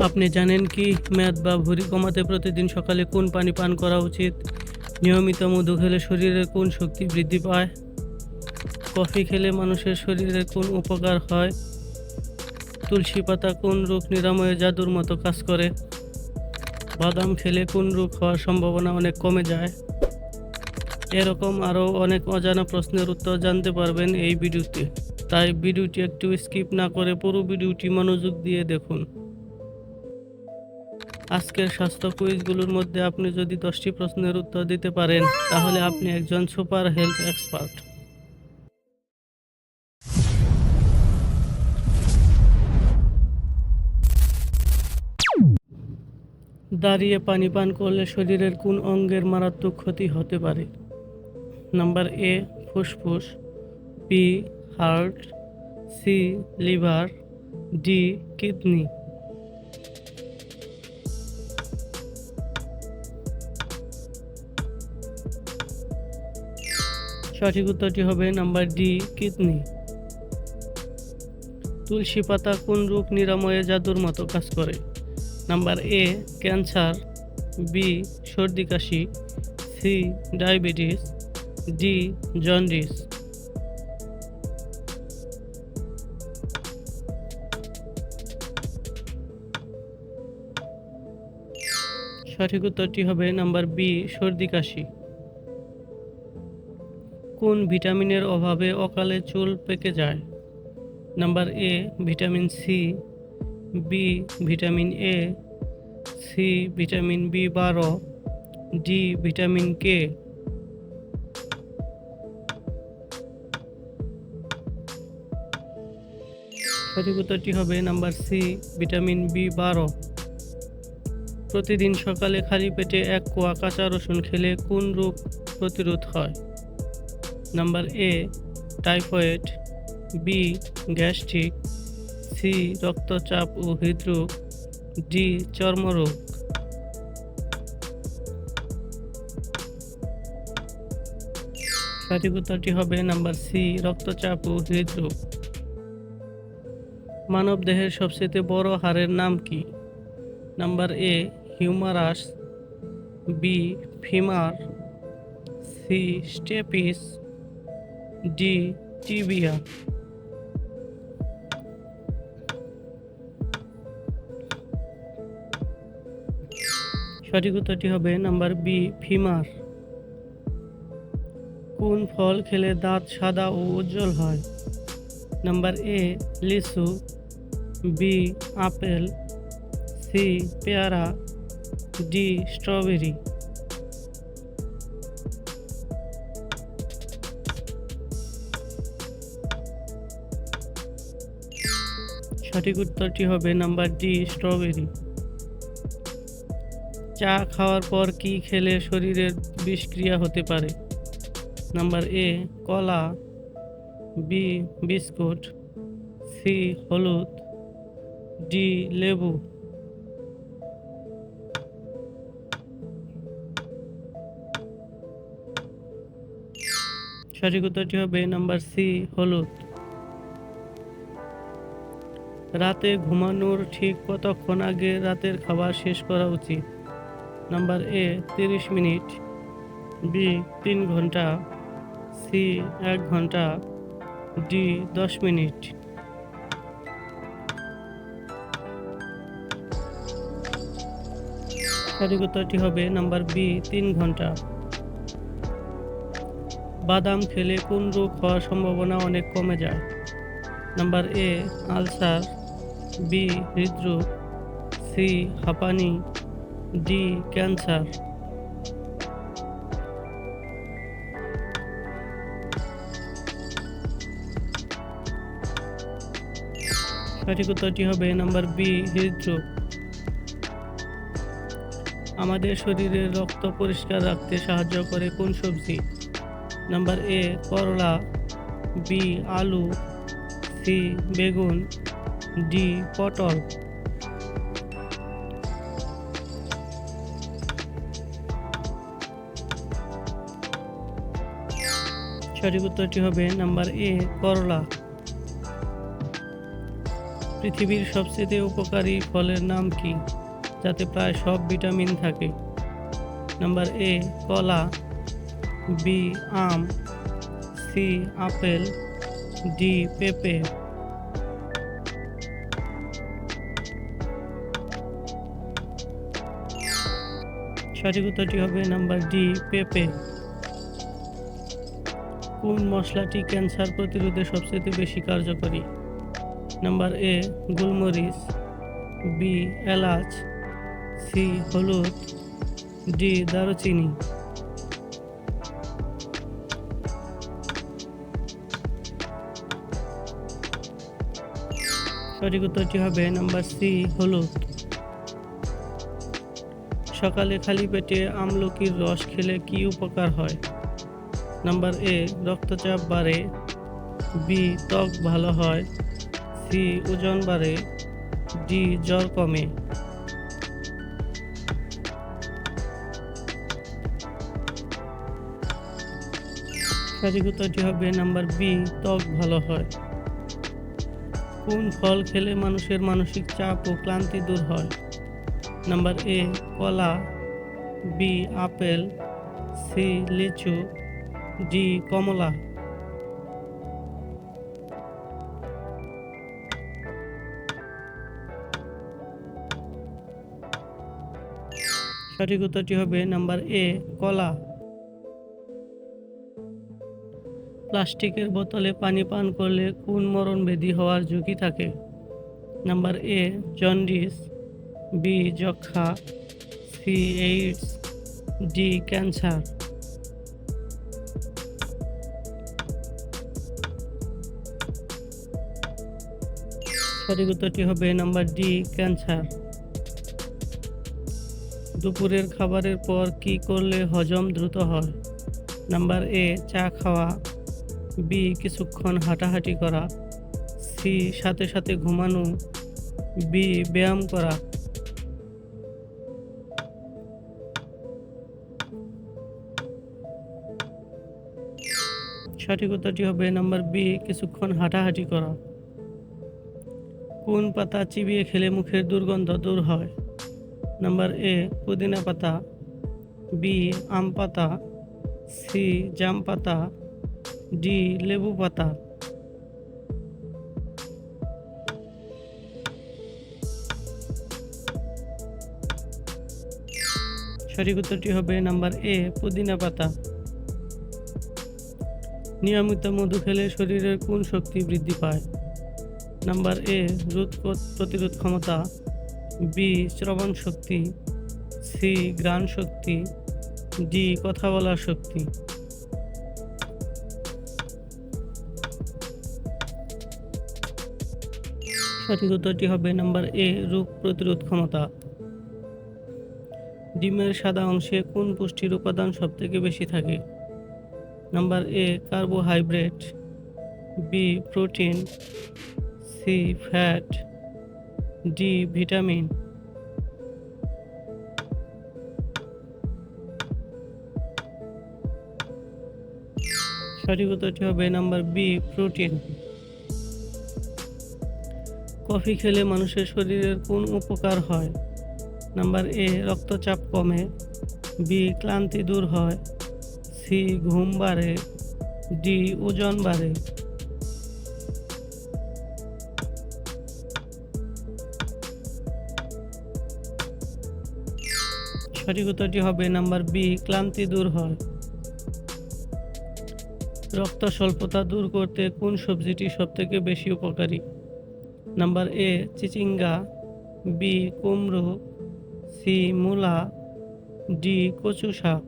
আপনি জানেন কি মেদ বা ভুঁড়ি কমাতে প্রতিদিন সকালে কোন পানি পান করা উচিত? নিয়মিত মধু খেলে শরীরের কোন শক্তি বৃদ্ধি পায়? কফি খেলে মানুষের শরীরে কোন উপকার হয়? তুলসী পাতা কোন রোগ নিরাময়ে জাদুর মতো কাজ করে? বাদাম খেলে কোন রোগ হওয়ার সম্ভাবনা অনেক কমে যায়? এরকম আরও অনেক অজানা প্রশ্নের উত্তর জানতে পারবেন এই ভিডিওতে। তাই ভিডিওটি একটু স্কিপ না করে পুরো ভিডিওটি মনোযোগ দিয়ে দেখুন। আজকের স্বাস্থ্য কুইজগুলোর মধ্যে আপনি যদি 10টি প্রশ্নের উত্তর দিতে পারেন তাহলে আপনি একজন সুপার হেলথ এক্সপার্ট। দাঁড়িয়ে পানি পান করলে শরীরের কোন অঙ্গের মারাত্মক ক্ষতি হতে পারে? নাম্বার এ ফুসফুস, B heart, C liver, D kidney. সঠিক উত্তরটি হবে নাম্বার ডি কিডনি। তুলসী পাতা কোন রোগ নিরাময়ে জাদুর মতো কাজ করে? নাম্বার এ ক্যান্সার, বি সর্দি কাশি, সি ডায়াবেটিস, ডি জন্ডিস। সঠিক উত্তরটি হবে নাম্বার বি সর্দি কাশি। কোন ভিটামিনের অভাবে অকালে চুল পেকে যায়? Number A vitamin C, B vitamin A, C vitamin বি12, ডি ভিটামিন কে। সঠিক উত্তরটি হবে নাম্বার সি ভিটামিন বি12। প্রতিদিন সকালে খালি পেটে 1 কোয়া কাঁচা রসুন খেলে কোন রোগ প্রতিরোধ হয়? Number A typhoid, B gastric, C রক্তচাপ ও হৃদরোগ, ডি চর্মরোগ। সঠিক উত্তরটি হবে নাম্বার সি রক্তচাপ ও হৃদরোগ। মানব দেহের সবচেয়ে বড় হাড়ের নাম কি? Number A humerus, B femur, C stapes, D tibia. সঠিক উত্তরটি হবে নাম্বার বি ফিমার। কোন ফল খেলে দাঁত সাদা ও উজ্জ্বল হয়? নাম্বার এ লিচু, বি আপেল, সি পেয়ারা, ডি স্ট্রবেরি। সঠিক উত্তরটি হবে নাম্বার ডি স্ট্রবেরি। চা খাওয়ার পর কি খেলে শরীরের বিষক্রিয়া হতে পারে? নাম্বার এ কলা, বি বিস্কুট, সি হলুদ, ডি লেবু। সঠিক উত্তরটি হবে নাম্বার সি হলুদ। রাতে ঘুমানোর ঠিক কতক্ষণ আগে রাতের খাবার শেষ করা উচিত? নাম্বার এ 30 মিনিট, বি 3 ঘন্টা, সি 1 ঘন্টা, ডি 10 মিনিট। সঠিক উত্তরটি হবে নাম্বার বি 3 ঘন্টা। বাদাম খেলে কোন রোগ হওয়ার সম্ভাবনা অনেক কমে যায়? নাম্বার এ আলসার, বি হৃদরোগ, সি হাঁপানি, ডি ক্যান্সার। সঠিক উত্তরটি হবে নাম্বার বি হৃদরোগ। আমাদের শরীরের রক্ত পরিষ্কার রাখতে সাহায্য করে কোন সবজি? নাম্বার এ করলা, বি আলু, সি বেগুন, ডি পটল। সঠিক উত্তরটি হবে নাম্বার এ করলা। পৃথিবীর সবচেয়ে উপকারী ফলের নাম কি, যাতে প্রায় সব ভিটামিন থাকে? নাম্বার এ কলা, বি আম, সি আপেল, ডি পেঁপে। সঠিক উত্তরটি হবে নাম্বার ডি পেঁপে। কোন মশলাটি ক্যান্সার প্রতিরোধে সবচেয়ে বেশি কার্যকরী? নাম্বার এ গোলমরিচ, বি এলাচ, সি হলুদ, ডি দারুচিনি। সঠিক উত্তরটি হবে নাম্বার সি হলুদ। সকালে খালি পেটে আমলকির রস খেলে কি উপকার হয়? নাম্বার এ রক্তচাপ বাড়ে, বি ত্বক ভালো হয়, সি ওজন বাড়ে, ডি জ্বর কমে। সঠিক উত্তরটি হবে নাম্বার বি ত্বক ভালো হয়। কোন ফল খেলে মানুষের মানসিক চাপ ও ক্লান্তি দূর হয়? নাম্বার এ কলা, বি আপেল, সি লিচু, ডি কমলা। সঠিক উত্তরটি হবে নাম্বার এ কলা। প্লাস্টিকের বোতলে পানি পান করলে কোন মরণব্যাধি হওয়ার ঝুঁকি থাকে? নাম্বার এ জন্ডিস, বি যক্ষ্মা, সি এইডস, ডি ক্যান্সার। সঠিক উত্তরটি হবে নাম্বার ডি ক্যান্সার। দুপুরের খাবারের পর কি করলে হজম দ্রুত হয়? নাম্বার এ চা খাওয়া, বি কিছুক্ষণ হাঁটাহাঁটি করা, সি সাথে সাথে ঘুমানো, বি ব্যায়াম করা। সঠিক উত্তরটি হবে নাম্বার বি কিছুক্ষণ হাঁটাহাঁটি করা। কোন পাতা চিবিয়ে খেলে মুখের দুর্গন্ধ দূর হয়? নাম্বার এ পুদিনা পাতা, বি আম পাতা, সি জাম পাতা, ডি লেবু পাতা। সঠিক উত্তরটি হবে নাম্বার এ পুদিনা পাতা। নিয়মিত মধু খেলে শরীরের কোন শক্তি বৃদ্ধি পায়? নাম্বার এ রোগ প্রতিরোধ ক্ষমতা, বি শ্রবণ শক্তি, সি ঘ্রাণ শক্তি, ডি কথা বলার শক্তি। সঠিক উত্তরটি হবে নাম্বার এ রোগ প্রতিরোধ ক্ষমতা। ডিমের সাদা অংশে কোন পুষ্টির উপাদান সবথেকে বেশি থাকে? Number A carbohydrate, B protein, C fat, D vitamin. সঠিক উত্তরটি হবে নাম্বার বি প্রোটিন। কফি খেলে মানুষের শরীরের কোন উপকার হয়? নাম্বার এ রক্তচাপ কমে, বি ক্লান্তি দূর হয়, সি ঘুম বাড়ে, ডি ওজন বাড়ে। সঠিক উত্তরটি হবে নাম্বার বি ক্লান্তি দূর হয়। রক্ত স্বল্পতা দূর করতে কোন সবজিটি সবথেকে বেশি উপকারী? নাম্বার এ চিচিঙ্গা, বি কুমড়ো, সি মূলা, ডি কচু শাক।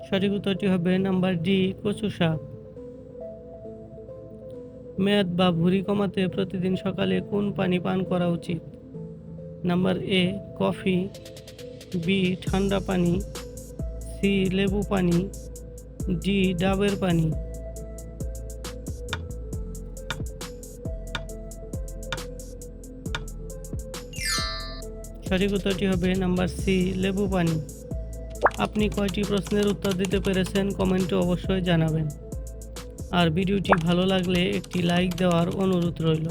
সঠিক উত্তরটি হবে নাম্বার ডি কচু শাক। মেদ বা ভুঁড়ি কমাতে প্রতিদিন সকালে কোন পানি পান করা উচিত? নাম্বার এ কফি, বি ঠান্ডা পানি, সি লেবু পানি, ডি ডাবের পানি। সঠিক উত্তরটি হবে নাম্বার সি লেবু পানি। আপনি কয়টি প্রশ্নের উত্তর দিতে পেরেছেন কমেন্টে অবশ্যই জানাবেন। আর ভিডিওটি ভালো লাগলে একটি লাইক দেওয়ার অনুরোধ রইল।